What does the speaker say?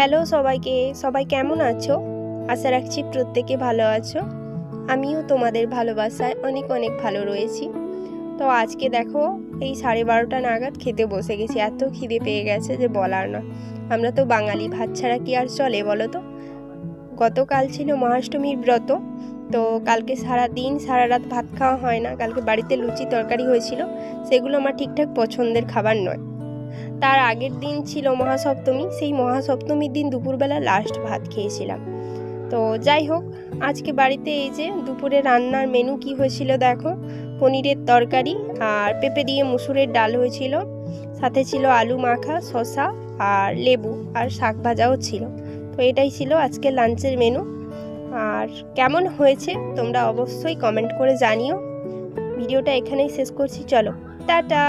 Hello সবাইকে, সবাই কেমন আছো? আশা রাখছি প্রত্যেকে ভালো আছো। আমিও তোমাদের ভালোবাসায় অনেক অনেক ভালো রয়েছি। তো আজকে দেখো এই 12:30টা নাগাদ খেতে বসে গেছি। এত খিদে পেয়ে গেছে যে বলার না। আমরা তো বাঙালি, ভাত ছাড়া কি আর চলে বলো তো? গতকাল ছিল মহাষ্টমীর ব্রত, তো কালকে সারা দিন সারা রাত ভাত খাওয়া হয় না। কালকে বাড়িতে লুচি তরকারি হয়েছিল, সেগুলো আমার ঠিকঠাক পছন্দের খাবার নয়। তার আগের দিন ছিল মহাসপ্তমী, সেই মহাসপ্তমীর দিন দুপুরবেলা লাস্ট ভাত খেয়েছিলাম। তো যাই হোক, আজকে বাড়িতে এই যে দুপুরে রান্নার মেনু কি হয়েছিল দেখো। পনিরের তরকারি আর পেঁপে দিয়ে মুসুরের ডাল হয়েছিল, সাথে ছিল আলু মাখা, শসা আর লেবু আর শাক ভাজাও ছিল। তো এটাই ছিল আজকে লাঞ্চের মেনু। আর কেমন হয়েছে তোমরা অবশ্যই কমেন্ট করে জানিও। ভিডিওটা এখানেই শেষ করছি, চলো টাটা।